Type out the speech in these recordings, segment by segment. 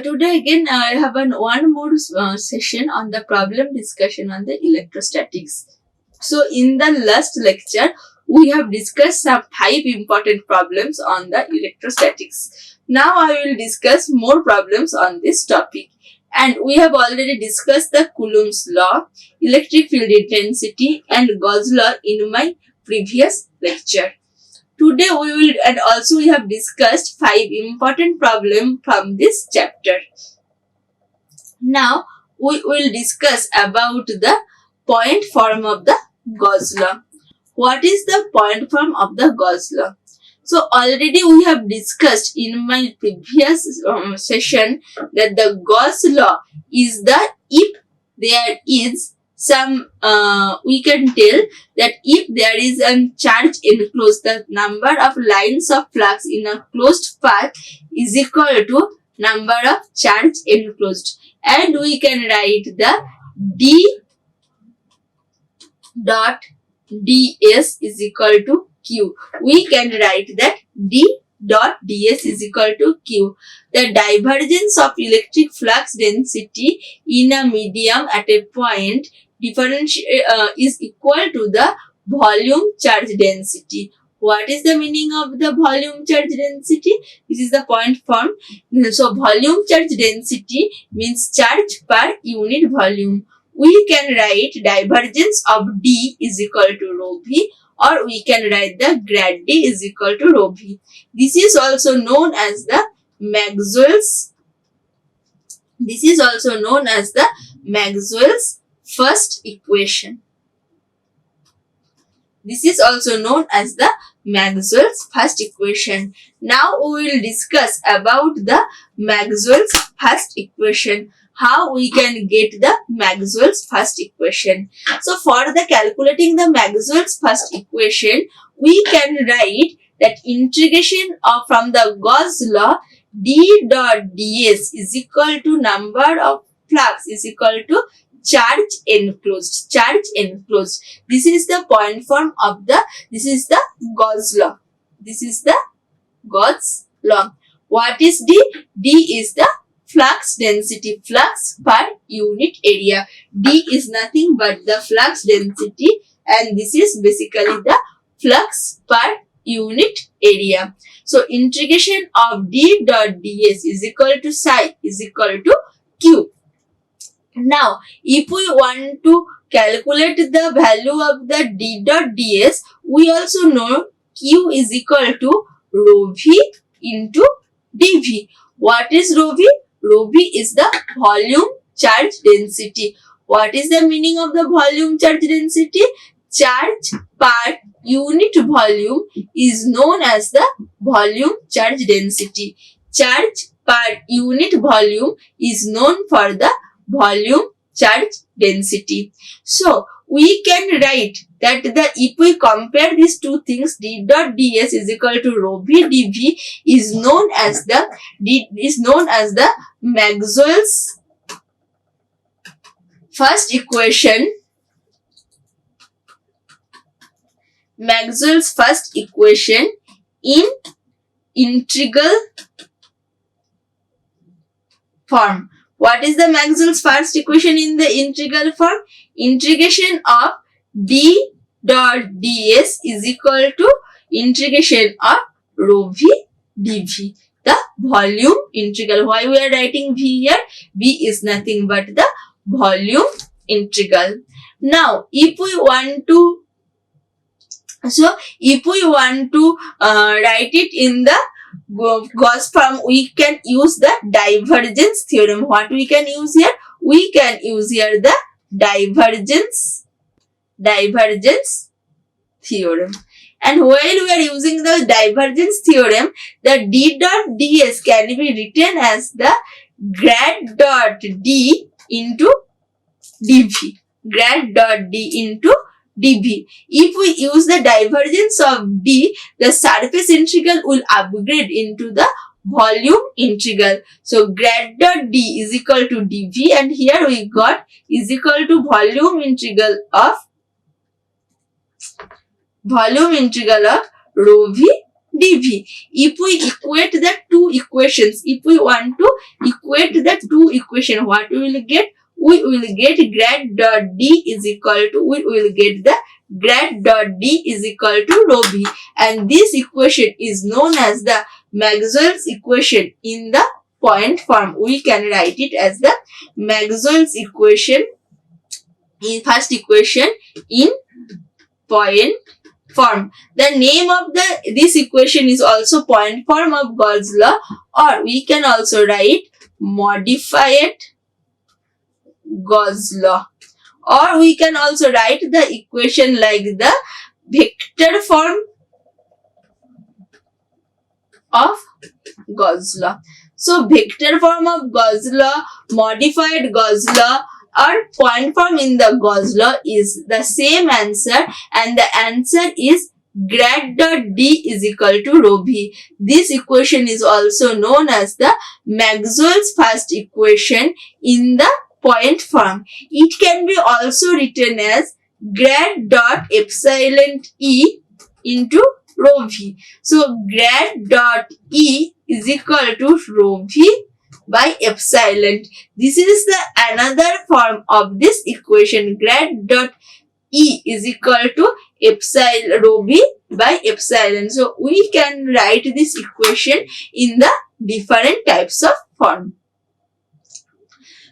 Today again I have one more session on the problem discussion on the electrostatics. So in the last lecture we have discussed some 5 important problems on the electrostatics. Now I will discuss more problems on this topic. And we have already discussed the Coulomb's law, electric field intensity and Gauss law in my previous lecture. Today we will, and also we have discussed 5 important problems from this chapter. Now we will discuss about the point form of the Gauss law. What is the point form of the Gauss law? So already we have discussed in my previous session that the Gauss law is the if there is some we can tell that if there is a charge enclosed, the number of lines of flux in a closed path is equal to number of charge enclosed, and we can write the d dot ds is equal to q. We can write that d dot ds is equal to q. The divergence of electric flux density in a medium at a point is equal to the volume charge density. What is the meaning of the volume charge density? This is the point form. So volume charge density means charge per unit volume. We can write divergence of d is equal to rho v, or we can write the grad d is equal to rho v. This is also known as the Maxwell's first equation. This is also known as the Maxwell's first equation. Now we will discuss about the Maxwell's first equation. How we can get the Maxwell's first equation. So for the calculating the Maxwell's first equation, we can write that integration of from the Gauss law d dot ds is equal to number of flux is equal to charge enclosed. This is the point form of the, this is the Gauss law. This is the Gauss law. What is d? D is the flux density, flux per unit area. D is nothing but the flux density, and this is basically the flux per unit area. So integration of d dot ds is equal to psi is equal to q. Now, if we want to calculate the value of the d dot ds, we also know q is equal to rho v into dv. What is rho v? Rho v is the volume charge density. What is the meaning of the volume charge density? Charge per unit volume is known as the volume charge density. Charge per unit volume is known for the volume charge density. So we can write that if we compare these two things, d dot ds is equal to rho v dv is known as the Maxwell's first equation. Maxwell's first equation in integral form. What is the Maxwell's first equation in the integral form? Integration of d dot ds is equal to integration of rho v dv. The volume integral. Why we are writing v here? V is nothing but the volume integral. Now, if we want to write it in the Gauss form, we can use the divergence theorem. What we can use here? We can use here the divergence theorem. And while we are using the divergence theorem, the d dot ds can be written as the grad dot d into dv. Grad dot d into dv. If we use the divergence of d, the surface integral will upgrade into the volume integral. So grad dot d is equal to dv, and here we got is equal to volume integral of rho v dv. If we equate the two equations, if we want to equate the two equations, what we will get? We will get grad dot d is equal to, we will get the grad dot d is equal to rho v, and this equation is known as the Maxwell's equation in the point form. We can write it as the Maxwell's equation in first equation in point form. The name of this equation is also point form of Gauss law, or we can also write modified Gauss law, or we can also write the equation like the vector form of Gauss law. So vector form of Gauss law, modified Gauss law, or point form in the Gauss law is the same answer, and the answer is grad dot d is equal to rho v. This equation is also known as the Maxwell's first equation in the point form. It can be also written as grad dot epsilon e into rho v. So grad dot e is equal to rho v by epsilon. This is the another form of this equation. Grad dot e is equal to epsilon rho v by epsilon. So we can write this equation in the different types of form.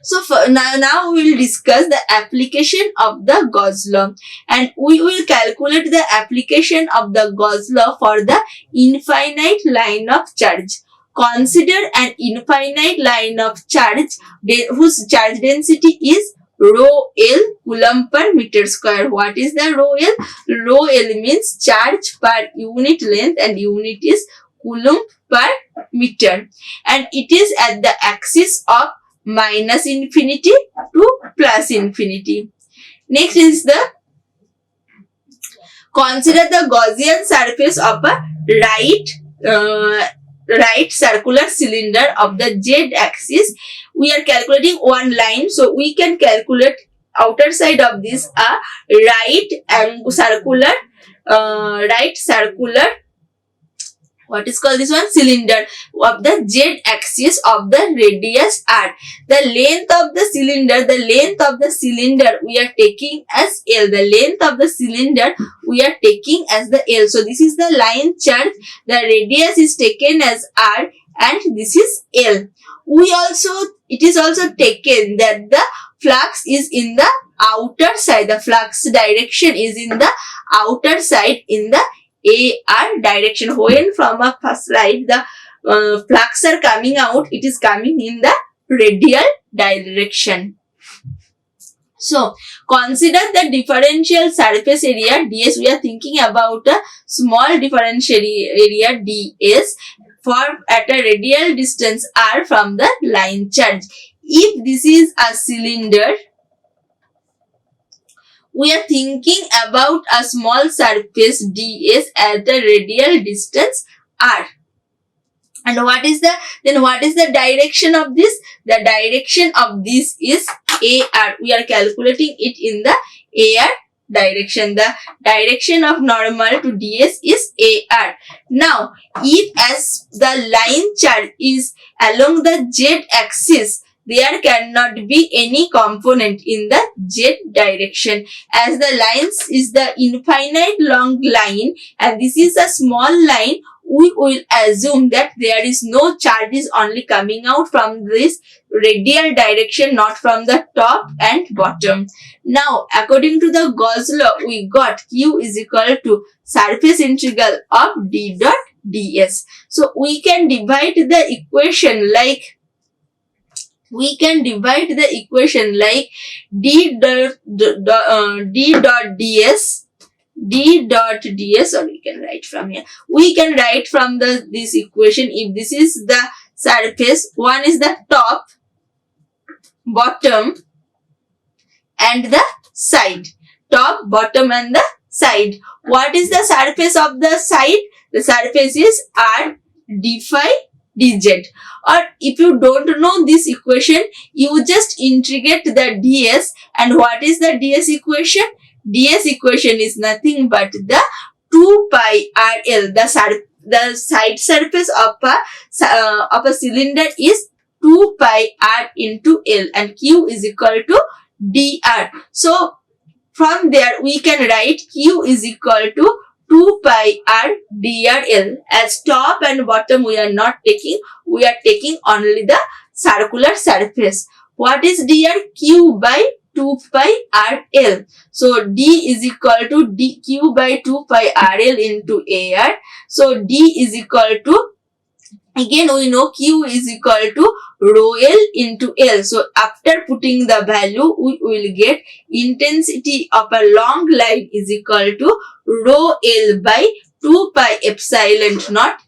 So now we will discuss the application of the Gauss law, and we will calculate the application of the Gauss law for the infinite line of charge. Consider an infinite line of charge whose charge density is rho L Coulomb per meter square. What is the rho L? Rho L means charge per unit length, and unit is Coulomb per meter, and it is at the axis of minus infinity to plus infinity. Next is the consider the Gaussian surface of a right circular cylinder of the z axis. We are calculating one line, so we can calculate outer side of this a right circular what is called this one cylinder of the z axis of the radius r. The length of the cylinder we are taking as L. The length of the cylinder we are taking as the L. So this is the line charge. The radius is taken as r, and this is L. It is also taken that the flux is in the outer side. The flux direction is in the outer side in the AR direction. When from a slide the flux are coming out, it is coming in the radial direction. So consider the differential surface area ds. We are thinking about a small differential area ds for at a radial distance r from the line charge. If this is a cylinder, we are thinking about a small surface ds at the radial distance r. And what is the direction of this? The direction of this is AR. We are calculating it in the AR direction. The direction of normal to ds is AR. Now, if as the line charge is along the z axis, there cannot be any component in the z direction, as the lines is the infinite long line and this is a small line. We will assume that there is no charges only coming out from this radial direction, not from the top and bottom. Now, according to the Gauss law, we got Q is equal to surface integral of d dot ds. So, we can divide the equation like d dot ds, or we can write from here. We can write from this equation. If this is the surface, one is the top, bottom and the side. Top, bottom and the side. What is the surface of the side? The surface is r d phi dz. Or if you don't know this equation, you just integrate the ds. And what is the ds equation? ds equation is nothing but the 2 pi rl. The side surface of a cylinder is 2 pi r into l, and q is equal to dr. So from there we can write q is equal to 2 pi r drl. As top and bottom we are not taking, we are taking only the circular surface. What is dr? Q by 2 pi rl. So d is equal to dq by 2 pi rl into ar. So d is equal to, again we know q is equal to rho l into l. So after putting the value, we will get intensity of a long line is equal to rho l by 2 pi epsilon naught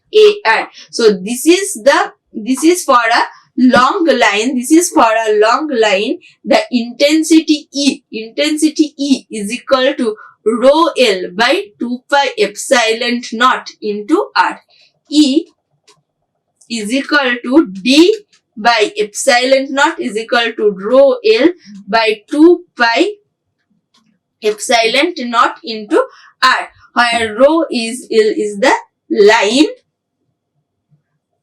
ar. So this is for a long line. This is for a long line. The intensity E is equal to rho l by 2 pi epsilon naught into r. E is equal to d by epsilon naught is equal to rho l by 2 pi epsilon naught into r, where rho is the line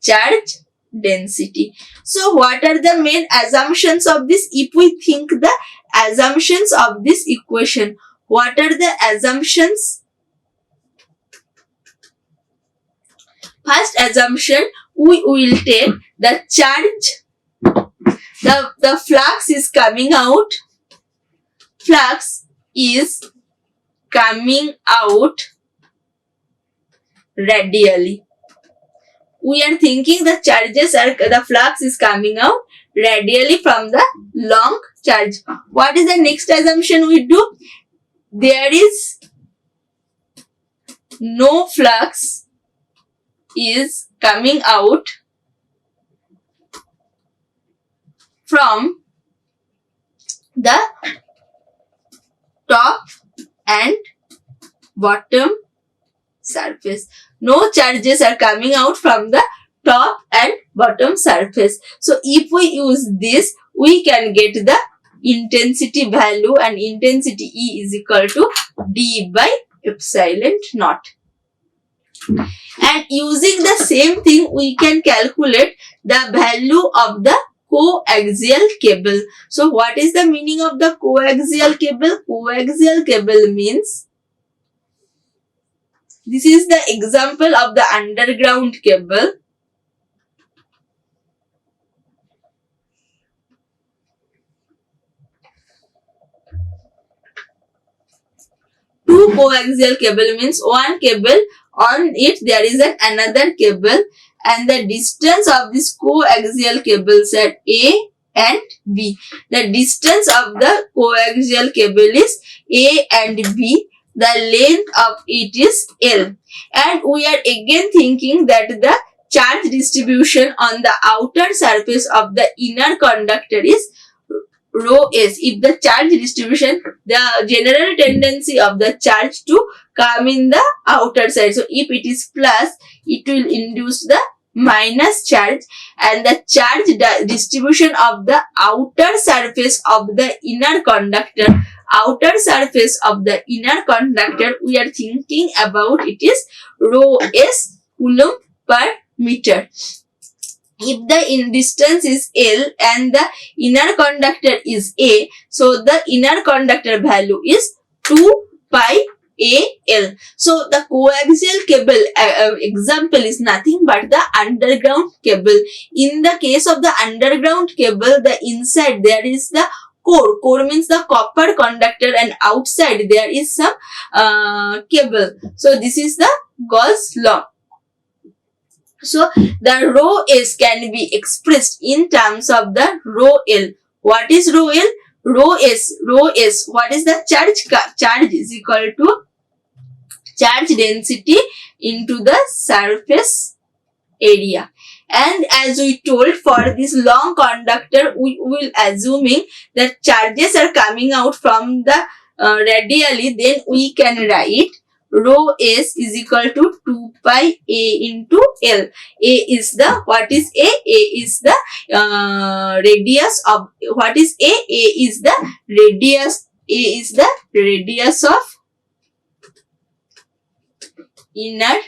charge density. So what are the main assumptions of this? If we think the assumptions of this equation, what are the assumptions? First assumption, we will take the charge, the flux is coming out, flux is coming out radially. We are thinking the flux is coming out radially from the long charge. What is the next assumption we do? There is no flux is coming out from the top and bottom surface. No charges are coming out from the top and bottom surface. So if we use this, we can get the intensity value, and intensity E is equal to d by epsilon naught. And using the same thing, we can calculate the value of the coaxial cable. So what is the meaning of the coaxial cable? Coaxial cable means, this is the example of the underground cable. Two coaxial cable means one cable, on it there is another cable, and the distance of this coaxial cables at A and B. The distance of the coaxial cable is A and B. The length of it is L. And we are again thinking that the charge distribution on the outer surface of the inner conductor is rho s. If the charge distribution, the general tendency of the charge to come in the outer side. So if it is plus, it will induce the minus charge, and the charge distribution of the outer surface of the inner conductor, we are thinking about it is rho s Coulomb per meter. If the distance is L and the inner conductor is A, so the inner conductor value is 2 pi AL. So the coaxial cable example is nothing but the underground cable. In the case of the underground cable, the inside there is the core. Core means the copper conductor, and outside there is some cable. So this is the Gauss law. So the rho s can be expressed in terms of the rho L. What is rho L? Rho s. What is the charge? Charge is equal to charge density into the surface area. And as we told, for this long conductor, we will assuming that charges are coming out from the radially, then we can write rho s is equal to 2 pi a into L. A is the, what is A? A is the radius of, what is A? A is the radius, A is the radius of inner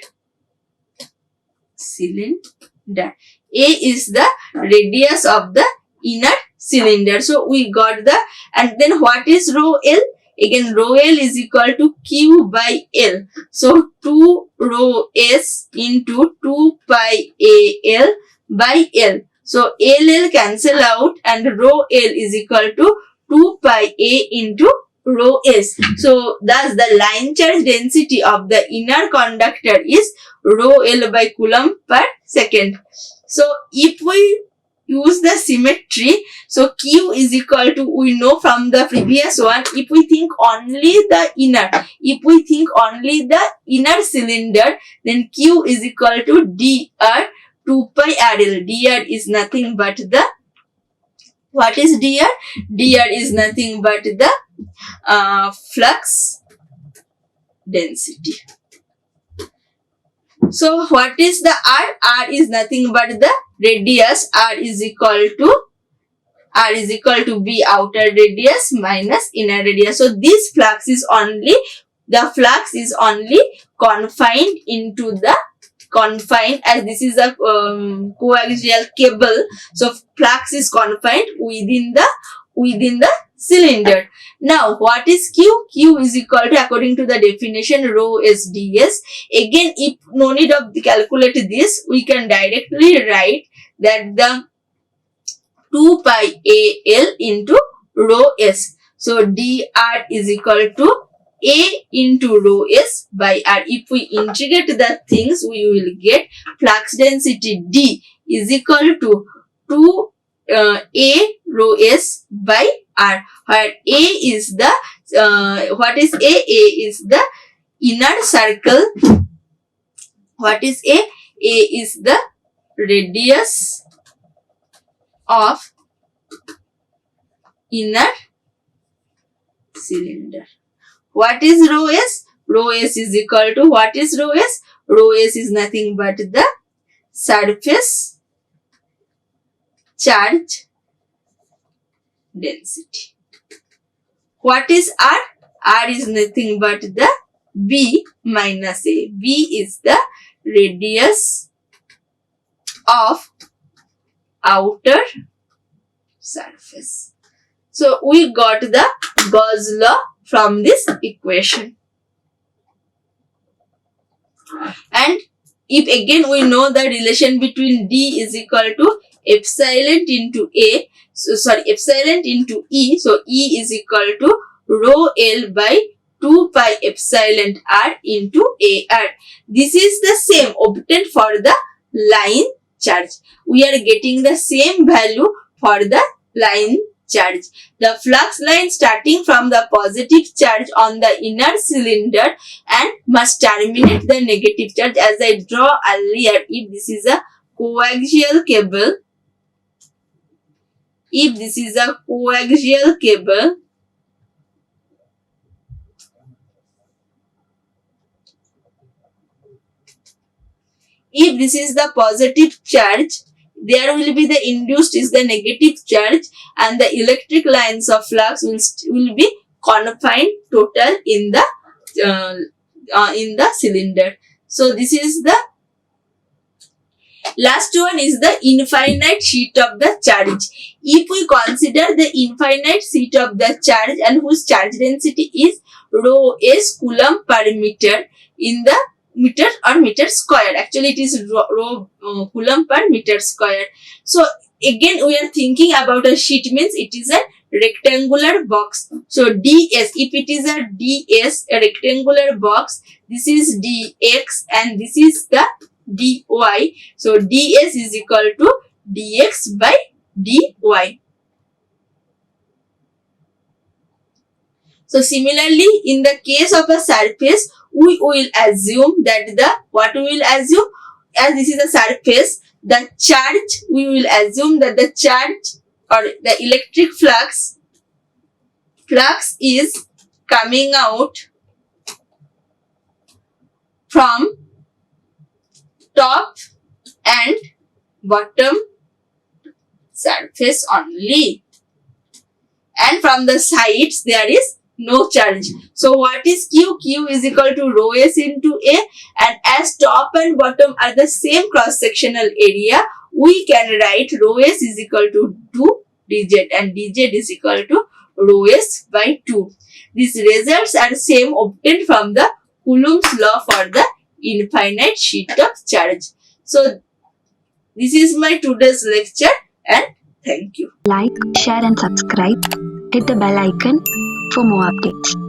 cylinder. A is the radius of the inner cylinder. So we got the, and then what is rho L? Again, rho L is equal to Q by L. So 2 rho S into 2 pi A L by L. So L cancel out and rho L is equal to 2 pi A into rho S. So thus the line charge density of the inner conductor is rho L by Coulomb per second. So if we use the symmetry, so Q is equal to, we know from the previous one, if we think only the inner cylinder, then Q is equal to dr 2 pi RL. dr is nothing but the, what is dr? dr is nothing but the flux density. So what is the R? R is nothing but the radius. R is equal to B outer radius minus inner radius. So this flux is only, the flux is only confined into the, confined, as this is a coaxial cable. So flux is confined within the cylinder. Now what is Q? Q is equal to, according to the definition, rho S ds. Again, if no need of calculate this, we can directly write that the 2 pi A L into rho S. So dr is equal to A into rho S by R. If we integrate the things, we will get flux density D is equal to 2 A rho S by R, where A is the, what is A? A is the inner circle. What is A? A is the radius of inner cylinder. What is rho S? Rho S is equal to, what is rho S? Rho S is nothing but the surface charge density. What is R? R is nothing but the B minus A. B is the radius of outer surface. So we got the Gauss law from this equation. And if again we know the relation between D is equal to epsilon into A, epsilon into E, so E is equal to rho L by 2 pi epsilon R into AR. This is the same obtained for the line charge. We are getting the same value for the line charge. The flux line starting from the positive charge on the inner cylinder and must terminate the negative charge, as I draw earlier. If this is a coaxial cable, if this is the positive charge, there will be the induced is the negative charge, and the electric lines of flux will be confined total in the cylinder. So this is the last one, is the infinite sheet of the charge. If we consider the infinite sheet of the charge and whose charge density is rho S Coulomb per meter in the meter or meter square. Actually, it is rho Coulomb per meter square. So again, we are thinking about a sheet, means it is a rectangular box. So ds, if it is a ds, a rectangular box, this is dx and this is the dy. So ds is equal to dx by dy. So similarly, in the case of a surface, we will assume that as this is a surface, the charge, we will assume that the charge or the electric flux is coming out from top and bottom surface only, and from the sides there is no charge. So what is Q? Q is equal to rho s into A, and as top and bottom are the same cross sectional area, we can write rho s is equal to 2 dz, and dz is equal to rho s by 2. These results are same obtained from the Coulomb's law for the infinite sheet of charge. So this is my today's lecture, and thank you. Like, share and subscribe. Hit the bell icon for more updates.